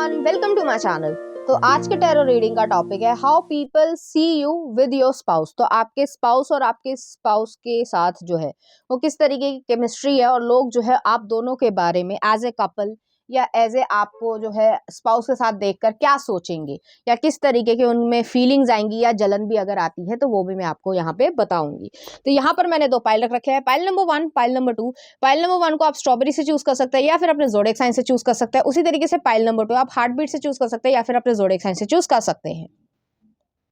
Everyone, welcome to my channel. तो आज के टैरो रीडिंग का टॉपिक है how people see you with your spouse. तो आपके स्पाउस और आपके स्पाउस के साथ जो है वो किस तरीके की केमिस्ट्री है और लोग जो है आप दोनों के बारे में एज ए कपल या एज ए आपको जो है स्पाउस के साथ देखकर क्या सोचेंगे या किस तरीके के उनमें फीलिंग्स आएंगी या जलन भी अगर आती है तो वो भी मैं आपको यहाँ पे बताऊंगी। तो यहाँ पर मैंने दो पाइल रख रखे हैं, pile number 1, pile number 2। Pile number 1 को आप स्ट्रॉबेरी से चूज कर सकते हैं या फिर अपने ज़ोडिएक साइन से चूज कर सकते हैं। उसी तरीके से पाइल नंबर 2 आप हार्ट बीट से चूज कर सकते हैं या फिर अपने ज़ोडिएक साइन से चूज कर सकते हैं।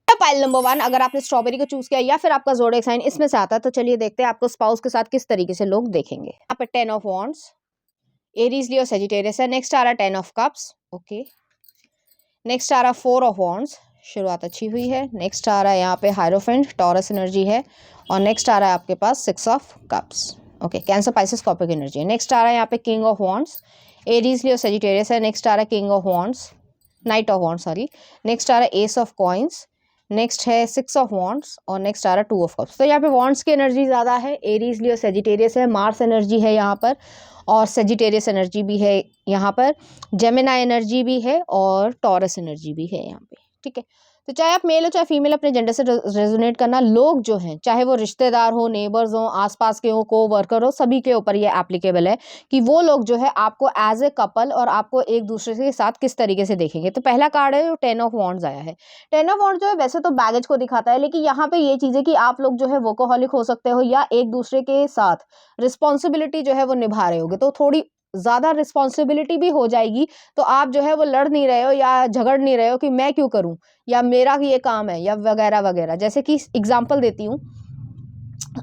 पाइल नंबर 1 अगर आपने स्ट्रॉबेरी को चूज किया या फिर आपका ज़ोडिएक साइन इसमें से आता है तो चलिए देखते हैं आपको स्पाउस के साथ किस तरीके से लोग देखेंगे। यहाँ पे 10 of wands, Aries Leo Sagittarius है। नेक्स्ट आ रहा 10 ऑफ कप्स, ओके। नेक्स्ट आ रहा 4 ऑफ वॉन्ड्स, शुरुआत अच्छी हुई है। नेक्स्ट आ रहा है यहाँ पे हायरोफेंट, टॉरस एनर्जी है। और नेक्स्ट आ रहा है आपके पास 6 of cups, okay. Cancer Pisces Scorpio energy है। नेक्स्ट आ रहा है यहाँ पे king of wands, Aries Leo Sagittarius है। नेक्स्ट आ रहा है king of wands, knight of wands sorry. Next आ रहा है एस ऑफ कॉइंस, नेक्स्ट है 6 ऑफ वॉन्ड्स और नेक्स्ट आ रहा है 2 ऑफ कप्स। तो यहाँ पे वॉन्ड्स की एनर्जी ज़्यादा है, एरीज लियो सेजिटेरियस है, मार्स एनर्जी है यहाँ पर और सेजिटेरियस एनर्जी भी है यहाँ पर, जेमिनाई एनर्जी भी है और टॉरस एनर्जी भी है यहाँ पे, ठीक है। तो चाहे आप मेल हो चाहे फीमेल, अपने जेंडर से रेजोनेट करना। लोग जो हैं चाहे वो रिश्तेदार हो, नेबर्स हो, आसपास के हो, को वर्कर हो, सभी के ऊपर ये एप्लीकेबल है कि वो लोग जो है आपको एज ए कपल और आपको एक दूसरे के साथ किस तरीके से देखेंगे। तो पहला कार्ड है जो 10 ऑफ वॉन्ड्स आया है। 10 ऑफ वॉन्ड्स जो है वैसे तो बैगेज को दिखाता है, लेकिन यहाँ पे ये चीज़ है कि आप लोग जो है वर्कोहॉलिक हो सकते हो या एक दूसरे के साथ रिस्पॉन्सिबिलिटी जो है वो निभा रहे होगे, तो थोड़ी ज़्यादा रिस्पॉन्सिबिलिटी भी हो जाएगी। तो आप जो है वो लड़ नहीं रहे हो या झगड़ नहीं रहे हो कि मैं क्यों करूं या मेरा ये काम है या वगैरह वगैरह। जैसे कि एग्जांपल देती हूँ,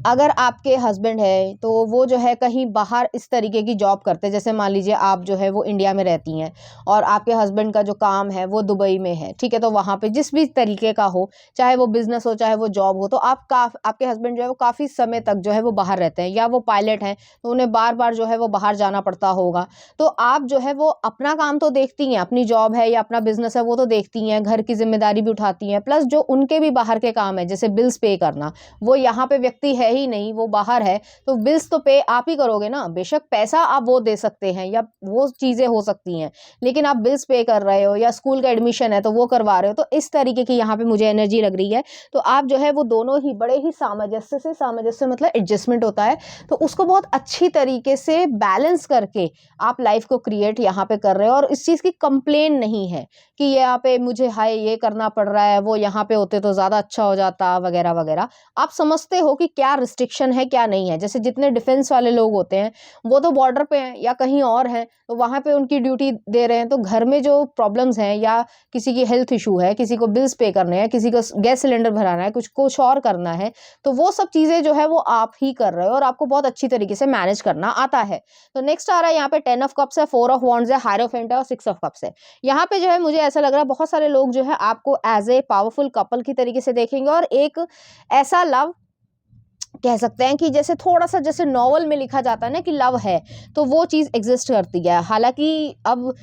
अगर आपके हस्बैंड है तो वो जो है कहीं बाहर इस तरीके की जॉब करते हैं, जैसे मान लीजिए आप जो है वो इंडिया में रहती हैं और आपके हस्बैंड का जो काम है वो दुबई में है, ठीक है। तो वहाँ पे जिस भी तरीके का हो, चाहे वो बिजनेस हो चाहे वो जॉब हो, तो आपके हस्बैंड जो है वो काफ़ी समय तक जो है वो बाहर रहते हैं या वो पायलट हैं तो उन्हें बार बार जो है वो बाहर जाना पड़ता होगा। तो आप जो है वो अपना काम तो देखती हैं, अपनी जॉब है या अपना बिजनेस है वो तो देखती हैं, घर की जिम्मेदारी भी उठाती हैं, प्लस जो उनके भी बाहर के काम है जैसे बिल्स पे करना, वो यहाँ पे व्यक्ति है ही नहीं, वो बाहर है, तो बिल्स तो पे आप ही करोगे ना। बेशक पैसा आप वो दे सकते हैं या वो चीजें हो सकती हैं, लेकिन आप बिल्स पे कर रहे हो या स्कूल का एडमिशन है तो वो करवा रहे हो। तो इस तरीके की यहाँ पे मुझे एनर्जी लग रही है। तो आप जो है वो दोनों ही बड़े ही सामंजस्य मतलब एडजस्टमेंट होता है, तो उसको बहुत अच्छी तरीके से बैलेंस करके आप लाइफ को क्रिएट यहाँ पे कर रहे हो। और इस चीज की कंप्लेन नहीं है कि यहाँ पे मुझे हाय ये करना पड़ रहा है, वो यहाँ पे होते तो ज्यादा अच्छा हो जाता वगैरह वगैरह। आप समझते हो कि क्या रिस्ट्रिक्शन है क्या नहीं है। जैसे जितने डिफेंस वाले लोग होते हैं वो तो बॉर्डर पे हैं या कहीं और हैं, तो वहां पे उनकी ड्यूटी दे रहे हैं। तो घर में जो प्रॉब्लम्स हैं या किसी की हेल्थ इशू है, किसी को बिल्स पे करने हैं, किसी को गैस सिलेंडर भराना है, कुछ और करना है, तो वो सब चीजें जो है वो आप ही कर रहे हो और आपको बहुत अच्छी तरीके से मैनेज करना आता है। तो नेक्स्ट आ रहा है यहाँ पे 10 ऑफ कप्स है, 4 ऑफ वॉन्ड्स है, हायरोफेंट है और 6 ऑफ कप्स है। यहाँ पे जो है मुझे ऐसा लग रहा है बहुत सारे लोग जो है आपको एज ए पावरफुल कपल की तरीके से देखेंगे और एक ऐसा लव कह सकते हैं कि जैसे थोड़ा सा जैसे नॉवल में लिखा जाता है ना कि लव है, तो वो चीज़ एग्जिस्ट करती है। हालांकि अब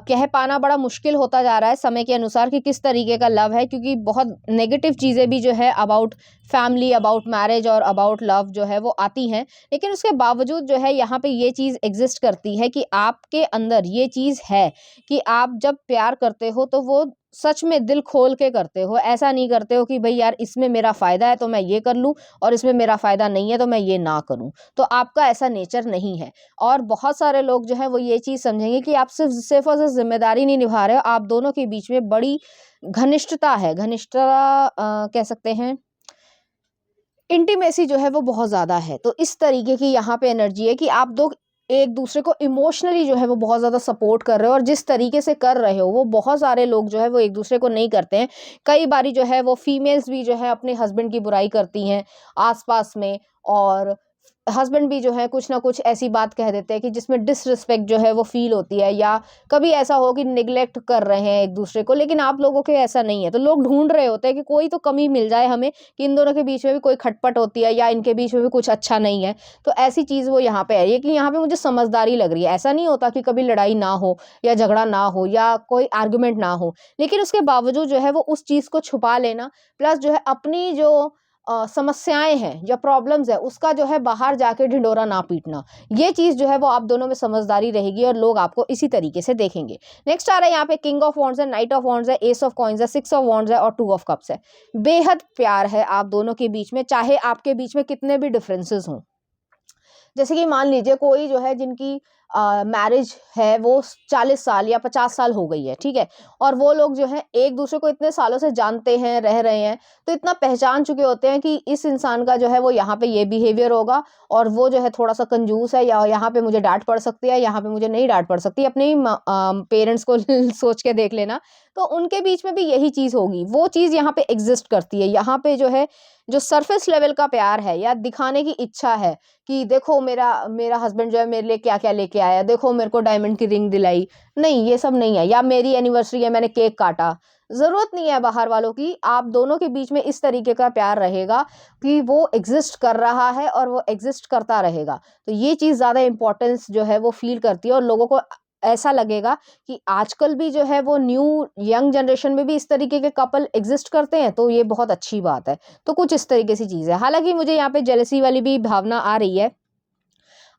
कह पाना बड़ा मुश्किल होता जा रहा है समय के अनुसार कि किस तरीके का लव है, क्योंकि बहुत नेगेटिव चीज़ें भी जो है अबाउट फैमिली, अबाउट मैरिज और अबाउट लव जो है वो आती हैं। लेकिन उसके बावजूद जो है यहाँ पे ये चीज़ एग्जिस्ट करती है कि आपके अंदर ये चीज़ है कि आप जब प्यार करते हो तो वो सच में दिल खोल के करते हो। ऐसा नहीं करते हो कि भाई यार इसमें मेरा फ़ायदा है तो मैं ये कर लूँ और इसमें मेरा फ़ायदा नहीं है तो मैं ये ना करूँ। तो आपका ऐसा नेचर नहीं है। और बहुत सारे लोग जो है वो ये चीज़ समझेंगे कि आप सिर्फ और सिर्फ जिम्मेदारी नहीं निभा रहे हो, आप दोनों के बीच में बड़ी घनिष्ठता है। घनिष्ठता कह सकते हैं, इंटीमेसी जो है वो बहुत ज़्यादा है। तो इस तरीके की यहाँ पे एनर्जी है कि आप दो एक दूसरे को इमोशनली जो है वो बहुत ज़्यादा सपोर्ट कर रहे हो और जिस तरीके से कर रहे हो वो बहुत सारे लोग जो है वो एक दूसरे को नहीं करते हैं। कई बारी जो है वो फीमेल्स भी जो है अपने हस्बैंड की बुराई करती हैं आसपास में, और हस्बैंड भी जो है कुछ ना कुछ ऐसी बात कह देते हैं कि जिसमें डिसरिस्पेक्ट जो है वो फील होती है, या कभी ऐसा हो कि निगलेक्ट कर रहे हैं एक दूसरे को। लेकिन आप लोगों के ऐसा नहीं है, तो लोग ढूंढ रहे होते हैं कि कोई तो कमी मिल जाए हमें कि इन दोनों के बीच में भी कोई खटपट होती है या इनके बीच में भी कुछ अच्छा नहीं है। तो ऐसी चीज़ वो यहाँ पे है। ये कि यहाँ पे मुझे समझदारी लग रही है। ऐसा नहीं होता कि कभी लड़ाई ना हो या झगड़ा ना हो या कोई आर्गुमेंट ना हो, लेकिन उसके बावजूद जो है वो उस चीज़ को छुपा लेना, प्लस जो है अपनी जो समस्याएं हैं या प्रॉब्लम्स है उसका जो है बाहर जाके ढिंडोरा ना पीटना, ये चीज जो है वो आप दोनों में समझदारी रहेगी और लोग आपको इसी तरीके से देखेंगे। नेक्स्ट आ रहा है यहाँ पे किंग ऑफ वॉन्ड्स है, नाइट ऑफ वॉन्ड्स है, एस ऑफ कॉइंस है, सिक्स ऑफ वॉन्ड्स है और टू ऑफ कप्स है। बेहद प्यार है आप दोनों के बीच में, चाहे आपके बीच में कितने भी डिफरेंसेस हों। जैसे कि मान लीजिए कोई जो है जिनकी मैरिज है वो 40 साल या 50 साल हो गई है, ठीक है, और वो लोग जो है एक दूसरे को इतने सालों से जानते हैं, रह रहे हैं, तो इतना पहचान चुके होते हैं कि इस इंसान का जो है वो यहाँ पे ये बिहेवियर होगा और वो जो है थोड़ा सा कंजूस है, या यहाँ पे मुझे डांट पड़ सकती है, यहाँ पे मुझे नहीं डांट पड़ सकती। अपने ही पेरेंट्स को सोच के देख लेना, तो उनके बीच में भी यही चीज होगी, वो चीज यहाँ पे एग्जिस्ट करती है। यहाँ पे जो है जो सरफेस लेवल का प्यार है या दिखाने की इच्छा है कि देखो मेरा मेरा हस्बैंड जो है मेरे लिए क्या क्या लेके आया, देखो मेरे को डायमंड की रिंग दिलाई, नहीं ये सब नहीं है। या मेरी एनिवर्सरी है, मैंने केक काटा, जरूरत नहीं है बाहर वालों की, आप दोनों के बीच में इस तरीके का प्यार रहेगा कि वो एग्जिस्ट कर रहा है और वो एग्जिस्ट करता रहेगा। तो ये चीज ज्यादा इंपॉर्टेंस जो है वो फील करती है और लोगों को ऐसा लगेगा कि आजकल भी जो है वो न्यू यंग जनरेशन में भी इस तरीके के कपल एग्जिस्ट करते हैं, तो ये बहुत अच्छी बात है। तो कुछ इस तरीके से चीज है। हालांकि मुझे यहाँ पे जेलसी वाली भी भावना आ रही है।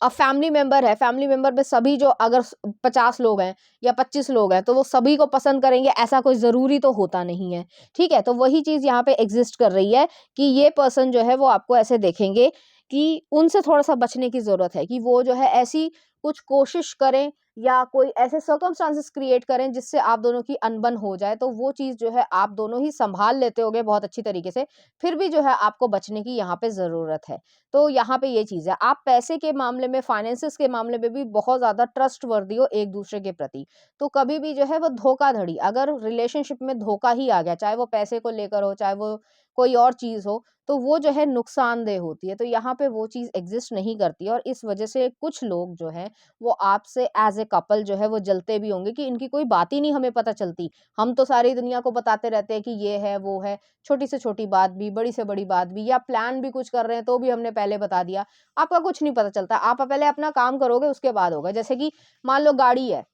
अब फैमिली मेंबर है, फैमिली मेंबर में सभी जो अगर 50 लोग हैं या 25 लोग हैं तो वो सभी को पसंद करेंगे, ऐसा कोई जरूरी तो होता नहीं है, ठीक है। तो वही चीज यहाँ पे एग्जिस्ट कर रही है कि ये पर्सन जो है वो आपको ऐसे देखेंगे कि उनसे थोड़ा सा बचने की जरूरत है, कि वो जो है ऐसी कुछ कोशिश करें या कोई ऐसे सर्कमस्टांसेस क्रिएट करें जिससे आप दोनों की अनबन हो जाए, तो वो चीज जो है आप दोनों ही संभाल लेते होगे बहुत अच्छी तरीके से, फिर भी जो है आपको बचने की यहाँ पे जरूरत है। तो यहाँ पे ये चीज है, आप पैसे के मामले में, फाइनेंसिस के मामले में भी बहुत ज्यादा ट्रस्ट वर्दी हो एक दूसरे के प्रति। तो कभी भी जो है वो धोखाधड़ी, अगर रिलेशनशिप में धोखा ही आ गया, चाहे वो पैसे को लेकर हो, चाहे वो कोई और चीज हो, तो वो जो है नुकसानदेह होती है। तो यहाँ पे वो चीज एग्जिस्ट नहीं करती है और इस वजह से कुछ लोग जो है वो आपसे एज ए कपल जो है वो जलते भी होंगे कि इनकी कोई बात ही नहीं हमें पता चलती, हम तो सारी दुनिया को बताते रहते हैं कि ये है वो है, छोटी से छोटी बात भी, बड़ी से बड़ी बात भी, या प्लान भी कुछ कर रहे हैं तो भी हमने पहले बता दिया। आपका कुछ नहीं पता चलता, आप पहले अपना काम करोगे उसके बाद होगा। जैसे कि मान लो गाड़ी है,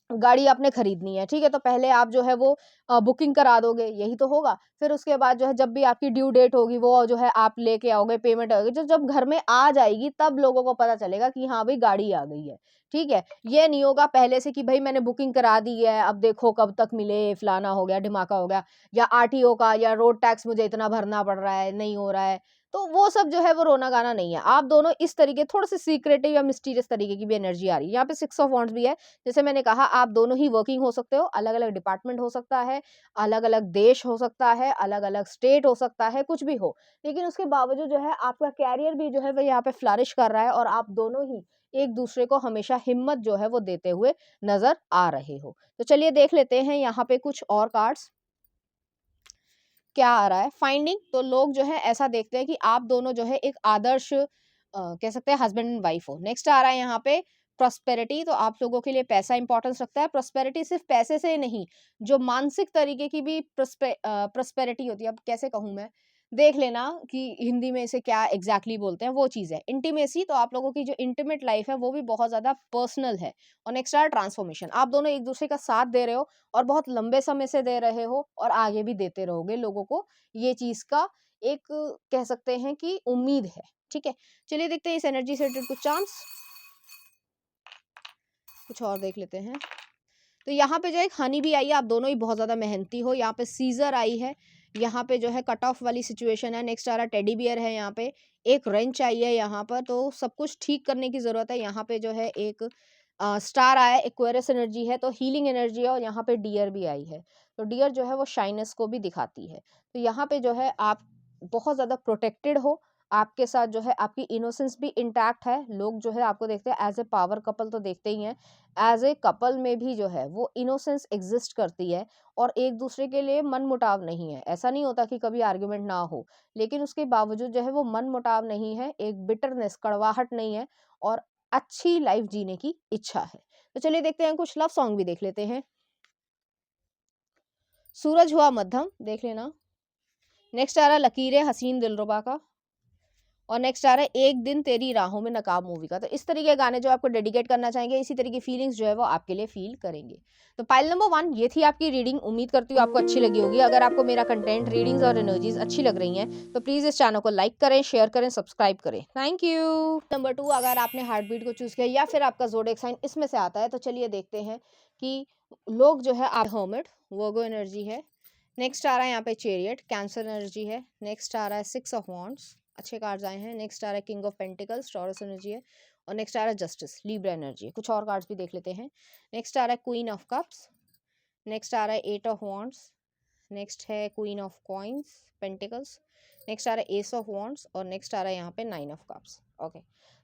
गाड़ी आपने खरीदनी है, ठीक है, तो पहले आप जो है वो बुकिंग करा दोगे, यही तो होगा। फिर उसके बाद जो है जब भी आपकी ड्यू डेट होगी वो जो है आप लेके आओगे, पेमेंट होगी, जो जब घर में आ जाएगी तब लोगों को पता चलेगा कि हाँ भाई गाड़ी आ गई है, ठीक है। ये नहीं होगा पहले से कि भाई मैंने बुकिंग करा दी है, अब देखो कब तक मिले, फलाना हो गया, ढिमाका हो गया, या आरटीओ का या रोड टैक्स मुझे इतना भरना पड़ रहा है, नहीं हो रहा है। तो वो सब जो है वो रोना गाना नहीं है। आप दोनों इस तरीके थोड़े से सीक्रेटिव या मिस्टीरियस तरीके की भी एनर्जी आ रही है। यहाँ पे सिक्स ऑफ वॉन्ड्स भी है, जैसे मैंने कहा आप दोनों ही वर्किंग हो सकते हो, अलग अलग डिपार्टमेंट हो सकता है, अलग अलग देश हो सकता है, अलग अलग स्टेट हो सकता है, कुछ भी हो, लेकिन उसके बावजूद जो है आपका कैरियर भी जो है वो यहाँ पे फ्लरिश कर रहा है और आप दोनों ही एक दूसरे को हमेशा हिम्मत जो है वो देते हुए नजर आ रहे हो। तो चलिए देख लेते हैं यहाँ पे कुछ और कार्ड्स क्या आ रहा है। फाइंडिंग, तो लोग जो है ऐसा देखते हैं कि आप दोनों जो है एक आदर्श कह सकते हैं हस्बैंड एंड वाइफ हो। नेक्स्ट आ रहा है यहाँ पे प्रॉस्पेरिटी, तो आप लोगों के लिए पैसा इंपॉर्टेंस रखता है। प्रॉस्पेरिटी सिर्फ पैसे से नहीं, जो मानसिक तरीके की भी प्रॉस्पेरिटी होती है, अब कैसे कहूँ मैं, देख लेना कि हिंदी में इसे क्या एग्जैक्टली बोलते हैं, वो चीज़ है। इंटीमेसी, तो आप लोगों की जो इंटीमेट लाइफ है वो भी बहुत ज़्यादा पर्सनल है। और नेक्स्ट आ रहा है ट्रांसफॉर्मेशन, आप दोनों एक दूसरे का साथ दे रहे हो और बहुत लंबे समय से दे रहे हो और आगे भी देते रहोगे लोगों को, ये चीज का एक कह सकते हैं कि उम्मीद है, ठीक है। चलिए देखते हैं इस एनर्जी से रिलेटेड कुछ चांस, कुछ और देख लेते हैं। तो यहाँ पे जो एक हनी भी आई है, आप दोनों ही बहुत ज्यादा मेहनती हो। यहाँ पे सीजर आई है, यहाँ पे जो है कट ऑफ वाली सिचुएशन है। नेक्स्ट आ रहा टेडी बियर है, यहाँ पे एक रेंच आई है यहाँ पर, तो सब कुछ ठीक करने की जरूरत है। यहाँ पे जो है एक स्टार आया है, एक्वेरियस एनर्जी है, तो हीलिंग एनर्जी है। और यहाँ पे डियर भी आई है, तो डियर जो है वो शाइनेस को भी दिखाती है। तो यहाँ पे जो है आप बहुत ज्यादा प्रोटेक्टेड हो, आपके साथ जो है आपकी इनोसेंस भी इंटैक्ट है। लोग जो है आपको देखते हैं एज ए पावर कपल, तो देखते ही हैं, एज ए कपल में भी जो है वो इनोसेंस एग्जिस्ट करती है और एक दूसरे के लिए मन मुटाव नहीं है। ऐसा नहीं होता कि कभी आर्ग्यूमेंट ना हो, लेकिन उसके बावजूद जो है वो मन मुटाव नहीं है, एक बिटरनेस, कड़वाहट नहीं है, और अच्छी लाइफ जीने की इच्छा है। तो चलिए देखते हैं, कुछ लव सॉन्ग भी देख लेते हैं। सूरज हुआ मध्यम, देख लेना। नेक्स्ट आ रहा लकीरें हसीन दिलरुबा का। और नेक्स्ट आ रहा है एक दिन तेरी राहों में नकाब मूवी का। तो इस तरीके के गाने जो आपको डेडिकेट करना चाहेंगे, इसी तरह की फीलिंग्स जो है वो आपके लिए फील करेंगे। तो पाइल नंबर 1 ये थी आपकी रीडिंग। उम्मीद करती हूँ आपको अच्छी लगी होगी। अगर आपको मेरा कंटेंट, रीडिंग्स और एनर्जीज अच्छी लग रही हैं तो प्लीज़ इस चैनल को लाइक करें, शेयर करें, सब्सक्राइब करें। Thank you. नंबर 2, अगर आपने हार्ट बीट को चूज़ किया या फिर आपका ज़ोडिएक साइन इसमें से आता है, तो चलिए देखते हैं कि लोग जो है आप हर्मिट, वर्गो एनर्जी है। नेक्स्ट आ रहा है यहाँ पे चेरियट, कैंसर एनर्जी है। नेक्स्ट आ रहा है 6 ऑफ वॉन्ड्स, अच्छे कार्ड्स आए हैं। नेक्स्ट आ रहा है king of pentacles, taurus energy है। और नेक्स्ट आ रहा है जस्टिस, लिब्रा एनर्जी है। कुछ और कार्ड्स भी देख लेते हैं। नेक्स्ट आ रहा है क्वीन ऑफ कप्स। नेक्स्ट आ रहा है 8 ऑफ वॉन्ड्स। नेक्स्ट है queen of coins, pentacles. Next आ रहा है एस ऑफ वॉन्ड्स और नेक्स्ट आ रहा है यहाँ पे 9 ऑफ कप्स। ओके,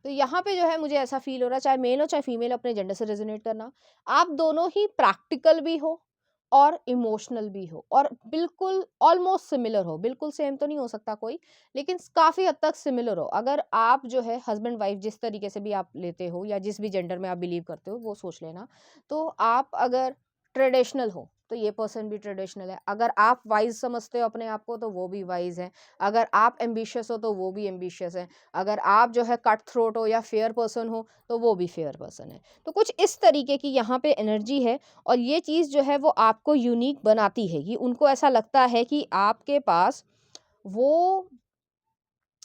तो यहाँ पे जो है मुझे ऐसा फील हो रहा है, चाहे मेल हो चाहे फीमेल, अपने जेंडर से रेजोनेट करना, आप दोनों ही प्रैक्टिकल भी हो और इमोशनल भी हो और बिल्कुल ऑलमोस्ट सिमिलर हो। बिल्कुल सेम तो नहीं हो सकता कोई, लेकिन काफ़ी हद तक सिमिलर हो। अगर आप जो है हस्बैंड वाइफ जिस तरीके से भी आप लेते हो या जिस भी जेंडर में आप बिलीव करते हो वो सोच लेना। तो आप अगर ट्रेडिशनल हो तो ये पर्सन भी ट्रेडिशनल है। अगर आप वाइज समझते हो अपने आप को तो वो भी वाइज है। अगर आप एम्बिशियस हो तो वो भी एम्बिशियस है। अगर आप जो है कट थ्रोट हो या फेयर पर्सन हो तो वो भी फेयर पर्सन है। तो कुछ इस तरीके की यहाँ पे एनर्जी है और ये चीज़ जो है वो आपको यूनिक बनाती है कि उनको ऐसा लगता है कि आपके पास वो,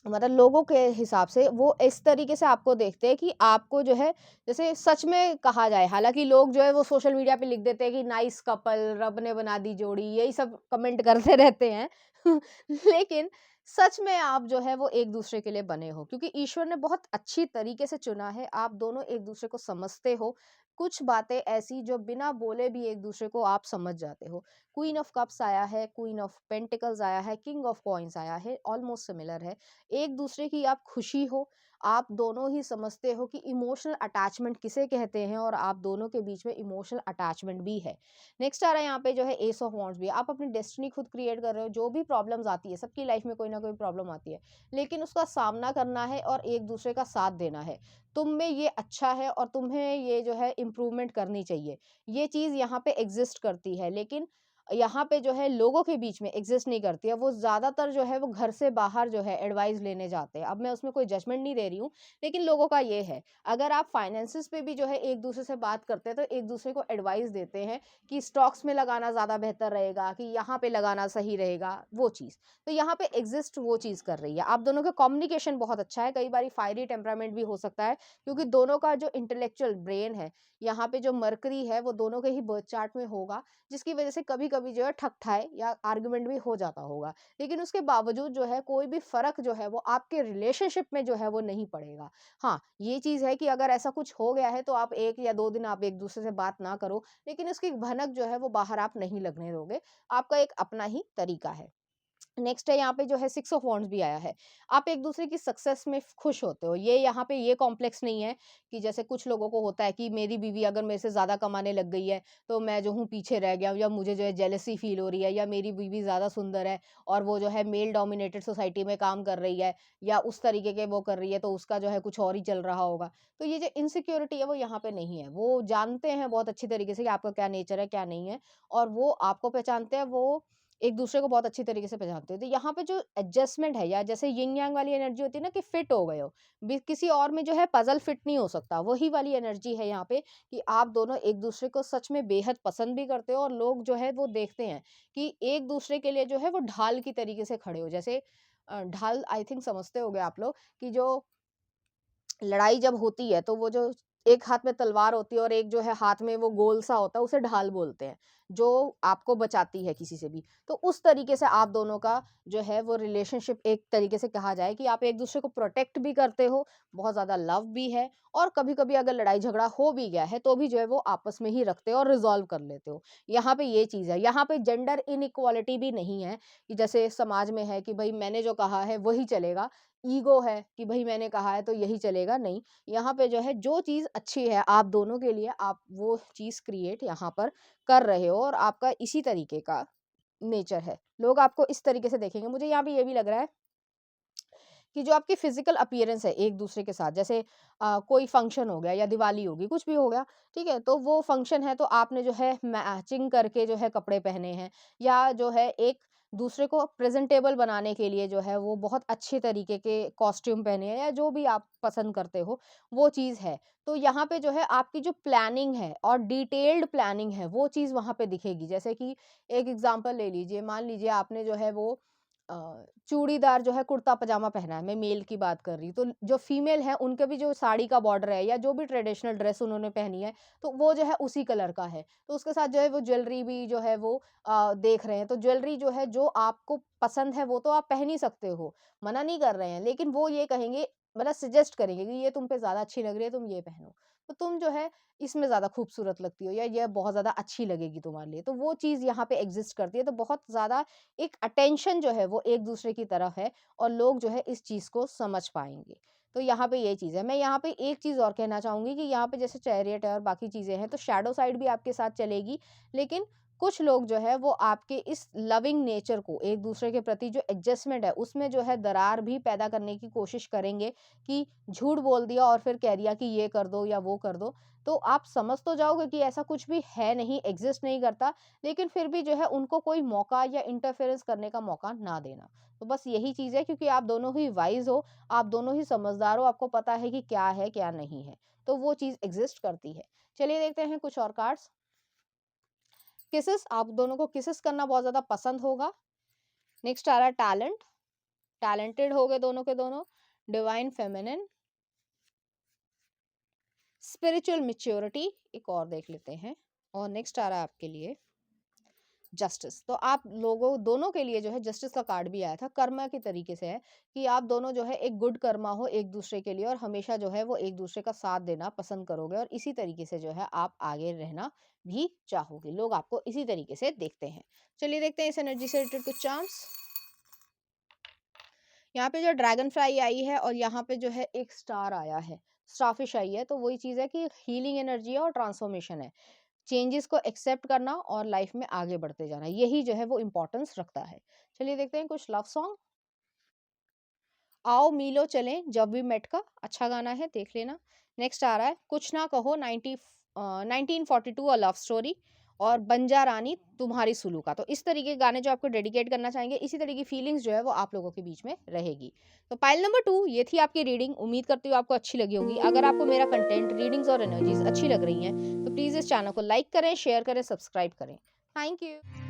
मतलब लोगों के हिसाब से वो इस तरीके से आपको देखते हैं कि आपको जो है जैसे सच में कहा जाए, हालांकि लोग जो है वो सोशल मीडिया पे लिख देते हैं कि नाइस कपल, रब ने बना दी जोड़ी, यही सब कमेंट करते रहते हैं लेकिन सच में आप जो है वो एक दूसरे के लिए बने हो, क्योंकि ईश्वर ने बहुत अच्छी तरीके से चुना है। आप दोनों एक दूसरे को समझते हो। कुछ बातें ऐसी जो बिना बोले भी एक दूसरे को आप समझ जाते हो। क्वीन ऑफ कप्स आया है, क्वीन ऑफ पेंटिकल्स आया है, किंग ऑफ कॉइन्स आया है, ऑलमोस्ट सिमिलर है। एक दूसरे की आप खुशी हो, आप दोनों ही समझते हो कि इमोशनल अटैचमेंट किसे कहते हैं और आप दोनों के बीच में इमोशनल अटैचमेंट भी है। नेक्स्ट आ रहा है यहाँ पे जो है एस ऑफ वॉन्ड्स भी। आप अपनी डेस्टिनी खुद क्रिएट कर रहे हो। जो भी प्रॉब्लम्स आती है, सबकी लाइफ में कोई ना कोई प्रॉब्लम आती है, लेकिन उसका सामना करना है और एक दूसरे का साथ देना है। तुम में ये अच्छा है और तुम्हें ये जो है इम्प्रूवमेंट करनी चाहिए। ये चीज़ यहाँ पे एग्जिस्ट करती है, लेकिन यहाँ पे जो है लोगों के बीच में एग्जिस्ट नहीं करती है। वो ज़्यादातर जो है वो घर से बाहर जो है एडवाइस लेने जाते हैं। अब मैं उसमें कोई जजमेंट नहीं दे रही हूँ, लेकिन लोगों का ये है, अगर आप फाइनेंसिस पे भी जो है एक दूसरे से बात करते हैं तो एक दूसरे को एडवाइस देते हैं कि स्टॉक्स में लगाना ज़्यादा बेहतर रहेगा, कि यहाँ पे लगाना सही रहेगा, वो चीज़। तो यहाँ पे एग्जिस्ट वो चीज़ कर रही है। आप दोनों का कम्युनिकेशन बहुत अच्छा है। कई बार फायरी टेम्परामेंट भी हो सकता है, क्योंकि दोनों का जो इंटेलेक्चुअल ब्रेन है, यहाँ पे जो मरकरी है वो दोनों के ही बर्थ चार्ट में होगा, जिसकी वजह से कभी-कभी जो है ठक-ठाए या आर्गुमेंट भी हो जाता होगा। लेकिन उसके बावजूद जो है कोई भी फ़र्क जो है वो आपके रिलेशनशिप में जो है वो नहीं पड़ेगा। हाँ, ये चीज़ है कि अगर ऐसा कुछ हो गया है तो आप 1 या 2 दिन आप एक-दूसरे से बात ना करो, लेकिन उसकी भनक जो है वो बाहर आप नहीं लगने दोगे। आपका एक अपना ही तरीका है। नेक्स्ट है यहाँ पे जो है 6 ऑफ वॉन्ड्स भी आया है। आप एक दूसरे की सक्सेस में खुश होते हो। ये यहाँ पे ये कॉम्प्लेक्स नहीं है कि जैसे कुछ लोगों को होता है कि मेरी बीवी अगर मेरे से ज़्यादा कमाने लग गई है तो मैं जो हूँ पीछे रह गया हूँ, या मुझे जो है जेलसी फील हो रही है, या मेरी बीवी ज़्यादा सुंदर है और वो जो है मेल डोमिनेटेड सोसाइटी में काम कर रही है, या उस तरीके के वो कर रही है तो उसका जो है कुछ और ही चल रहा होगा। तो ये जो इनसिक्योरिटी है वो यहाँ पे नहीं है। वो जानते हैं बहुत अच्छी तरीके से कि आपका क्या नेचर है, क्या नहीं है, और वो आपको पहचानते हैं, वो एक दूसरे को बहुत अच्छी तरीके से पहचानते हो। तो यहाँ पे जो एडजस्टमेंट है, या जैसे यिन यांग वाली एनर्जी होती है ना कि फिट हो गए हो, किसी और में जो है पजल फिट नहीं हो सकता, वही वाली एनर्जी है यहाँ पे कि आप दोनों एक दूसरे को सच में बेहद पसंद भी करते हो, और लोग जो है वो देखते हैं कि एक दूसरे के लिए जो है वो ढाल की तरीके से खड़े हो। जैसे ढाल आई थिंक समझते होगे आप लोग कि जो लड़ाई जब होती है तो वो जो एक हाथ में तलवार होती है और एक जो है हाथ में वो गोल सा होता है, उसे ढाल बोलते हैं, जो आपको बचाती है किसी से भी। तो उस तरीके से आप दोनों का जो है वो रिलेशनशिप, एक तरीके से कहा जाए कि आप एक दूसरे को प्रोटेक्ट भी करते हो, बहुत ज़्यादा लव भी है, और कभी-कभी अगर लड़ाई झगड़ा हो भी गया है तो भी जो है वो आपस में ही रखते हो और रिज़ॉल्व कर लेते हो। यहाँ पे ये चीज़ है। यहाँ पे जेंडर इनइक्वालिटी भी नहीं है कि जैसे समाज में है कि भई मैंने जो कहा है वही चलेगा। ईगो है कि भई मैंने कहा है तो यही चलेगा, नहीं। यहाँ पे जो है जो चीज़ अच्छी है आप दोनों के लिए, आप वो चीज़ क्रिएट यहाँ पर कर रहे हो, और आपका इसी तरीके का नेचर है। लोग आपको इस तरीके से देखेंगे। मुझे यहाँ पे ये भी लग रहा है कि जो आपकी फिजिकल अपीयरेंस है एक दूसरे के साथ, जैसे कोई फंक्शन हो गया या दिवाली होगी, कुछ भी हो गया, ठीक है, तो वो फंक्शन है तो आपने जो है मैचिंग करके जो है कपड़े पहने हैं, या जो है एक दूसरे को प्रेजेंटेबल बनाने के लिए जो है वो बहुत अच्छे तरीके के कॉस्ट्यूम पहने हैं या जो भी आप पसंद करते हो वो चीज़ है। तो यहाँ पे जो है आपकी जो प्लानिंग है और डिटेल्ड प्लानिंग है वो चीज़ वहाँ पे दिखेगी। जैसे कि एक एग्जांपल ले लीजिए, मान लीजिए आपने जो है वो चूड़ीदार जो है कुर्ता पजामा पहना है, मैं मेल की बात कर रही हूँ। तो जो फीमेल है उनके भी जो साड़ी का बॉर्डर है या जो भी ट्रेडिशनल ड्रेस उन्होंने पहनी है, तो वो जो है उसी कलर का है। तो उसके साथ जो है वो ज्वेलरी भी जो है वो देख रहे हैं। तो ज्वेलरी जो है जो आपको पसंद है वो तो आप पहन ही सकते हो, मना नहीं कर रहे हैं। लेकिन वो ये कहेंगे, मतलब सजेस्ट करेंगे कि ये तुम पे ज़्यादा अच्छी लग रही है, तुम ये पहनो। तो तुम जो है इसमें ज़्यादा खूबसूरत लगती हो या ये बहुत ज़्यादा अच्छी लगेगी तुम्हारे लिए। तो वो चीज़ यहाँ पे एग्ज़िस्ट करती है। तो बहुत ज़्यादा एक अटेंशन जो है वो एक-दूसरे की तरफ है और लोग जो है इस चीज़ को समझ पाएँगे। तो यहाँ पे ये चीज़ है। मैं यहाँ पे एक चीज़ और कहना चाहूँगी कि यहाँ पे जैसे चैरियट है और बाकी चीज़ें हैं, तो शैडो साइड भी आपके साथ चलेगी। लेकिन कुछ लोग जो है वो आपके इस लविंग नेचर को, एक-दूसरे के प्रति जो एडजस्टमेंट है, उसमें जो है दरार भी पैदा करने की कोशिश करेंगे कि झूठ बोल दिया और फिर कह दिया कि ये कर दो या वो कर दो। तो आप समझ तो जाओगे कि ऐसा कुछ भी है नहीं, एग्ज़िस्ट नहीं करता, लेकिन फिर भी जो है उनको कोई मौका या इंटरफेरेंस करने का मौका ना देना। तो बस यही चीज़ है, क्योंकि आप दोनों ही वाइज़ हो, आप दोनों ही समझदार हो, आपको पता है कि क्या है, क्या नहीं है। तो वो चीज़ एग्ज़िस्ट करती है। चलिए देखते हैं कुछ और कार्ड्स। किसेस, आप दोनों को किसेस करना बहुत ज़्यादा पसंद होगा। नेक्स्ट आ रहा है टैलेंट, टैलेंटेड होगे दोनों के दोनों। डिवाइन फेमिनिन, स्पिरिचुअल मैच्योरिटी, एक और देख लेते हैं। और नेक्स्ट आ रहा है आपके लिए जस्टिस। तो आप लोगों दोनों के लिए जो है जस्टिस का कार्ड भी आया था। कर्मा के तरीके से है कि आप दोनों जो है एक गुड कर्मा हो एक दूसरे के लिए और हमेशा जो है वो एक दूसरे का साथ देना पसंद करोगे और इसी तरीके से जो है आप आगे रहना भी चाहोगे। लोग आपको इसी तरीके से देखते हैं। चलिए देखते हैं इस एनर्जी से रिलेटेड कुछ चार्म्स। यहाँ पे जो ड्रैगन फ्लाई आई है और यहाँ पे जो है एक स्टार आया है, स्टारफिश आई है। तो वही चीज़ है कि हीलिंग एनर्जी है और ट्रांसफॉर्मेशन है। चेंजेस को एक्सेप्ट करना और लाइफ में आगे बढ़ते जाना, यही जो है वो इम्पोर्टेंस रखता है। चलिए देखते हैं कुछ लव सॉन्ग। आओ मिलो चलें जब वी मेट का अच्छा गाना है, देख लेना। नेक्स्ट आ रहा है कुछ ना कहो 1942 अ लव स्टोरी और बंजा रानी तुम्हारी सुलू का। तो इस तरीके के गाने जो आपको डेडिकेट करना चाहेंगे, इसी तरह की फीलिंग्स जो है वो आप लोगों के बीच में रहेगी। तो पाइल नंबर 2 ये थी आपकी रीडिंग। उम्मीद करती हूँ आपको अच्छी लगी होगी। अगर आपको मेरा कंटेंट, रीडिंग्स और एनर्जीज अच्छी लग रही हैं तो प्लीज़ इस चैनल को लाइक करें, शेयर करें, सब्सक्राइब करें। Thank you.